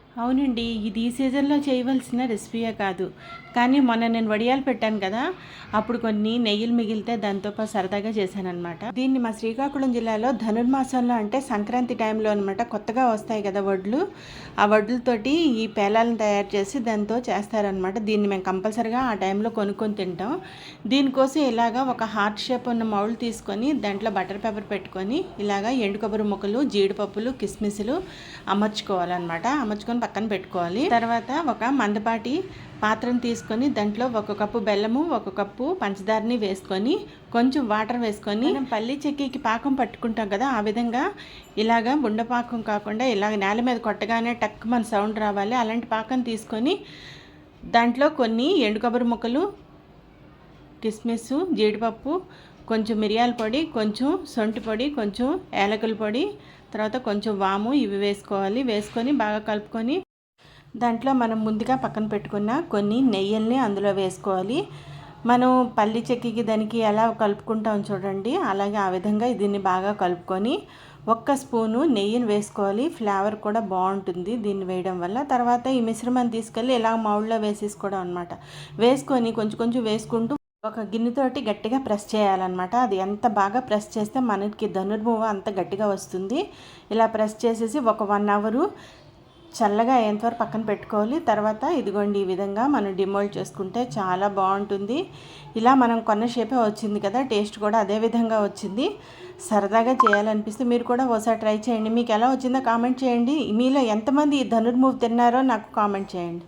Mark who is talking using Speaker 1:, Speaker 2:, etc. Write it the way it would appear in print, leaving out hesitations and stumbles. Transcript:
Speaker 1: అవునండి. ఇది ఈ సీజన్‌లో చేయవలసిన రెసిపీయే కాదు. కానీ మొన్న నేను వడియాలు పెట్టాను కదా! అప్పుడు కొన్ని నెయ్యిలు మిగిలితే దాంతో సరదాగా చేశాననమాట. దీన్ని మా శ్రీకాకుళం జిల్లాలో ధనుర్మాసంలో అంటే సంక్రాంతి టైంలో అనమాట కొత్తగా వస్తాయి కదా వడ్లు. ఆ వడ్లతోటి ఈ పేలాలను తయారు చేసి దాంతో చేస్తారనమాట. దీన్ని మేము కంపల్సరీగా ఆ టైంలో కొనుక్కొని తింటాం. దీనికోసం ఇలాగా ఒక హార్ట్ షేప్ ఉన్న మౌల్డ్ తీసుకొని దాంట్లో బటర్ పేపర్ పెట్టుకొని ఇలాగా ఎండు కొబ్బరి ముక్కలు, జీడిపప్పులు, కిస్మిస్లు అమర్చుకోవాలన్నమాట. అమర్చుకొని పక్కన పెట్టుకోవాలి. తర్వాత ఒక మందపాటి పాత్రను తీసుకొని దాంట్లో ఒక కప్పు బెల్లము, ఒక కప్పు పంచదారని వేసుకొని కొంచెం వాటర్ వేసుకొని మనం పల్లి చెక్కీకి పాకం పట్టుకుంటాం కదా, ఆ విధంగా ఇలాగా బుండపాకం కాకుండా ఇలాగ నేల మీద కొట్టగానే టక్ మన సౌండ్ రావాలి. అలాంటి పాకం తీసుకొని దాంట్లో కొన్ని ఎండు కొబ్బరి ముక్కలు, కిస్మిస్, జీడిపప్పు, కొంచెం మిరియాల పొడి, కొంచెం సొంటి పొడి, కొంచెం యాలకుల పొడి, తర్వాత కొంచెం వాము ఇవి వేసుకోవాలి. వేసుకొని బాగా కలుపుకొని దాంట్లో మనం ముందుగా పక్కన పెట్టుకున్న కొన్ని నెయ్యిల్ని అందులో వేసుకోవాలి. మనం పల్లి చెక్కికి దానికి ఎలా కలుపుకుంటాం చూడండి, అలాగే ఆ విధంగా దీన్ని బాగా కలుపుకొని ఒక్క స్పూను నెయ్యిని వేసుకోవాలి. ఫ్లేవర్ కూడా బాగుంటుంది దీన్ని వేయడం వల్ల. తర్వాత ఈ మిశ్రమాన్ని తీసుకెళ్ళి ఇలా మౌల్డ్లో వేసేసుకోవడం అనమాట. వేసుకొని కొంచెం కొంచెం వేసుకుంటూ ఒక గిన్నెతోటి గట్టిగా ప్రెస్ చేయాలన్నమాట. అది ఎంత బాగా ప్రెస్ చేస్తే మనకి ధనుర్భువ అంత గట్టిగా వస్తుంది. ఇలా ప్రెస్ చేసేసి ఒక 1 అవరు చల్లగా అయ్యేంతవరకు పక్కన పెట్టుకోవాలి. తర్వాత ఇదిగోండి ఈ విధంగా మనం డిమోల్డ్ చేసుకుంటే చాలా బాగుంటుంది. ఇలా మనం కొన్న షేపే వచ్చింది కదా, టేస్ట్ కూడా అదే విధంగా వచ్చింది. సరదాగా చేయాలనిపిస్తే మీరు కూడా ఒకసారి ట్రై చేయండి. మీకు ఎలా వచ్చిందో కామెంట్ చేయండి. మీలో ఎంతమంది ధనుర్భువ తిన్నారో నాకు కామెంట్ చేయండి.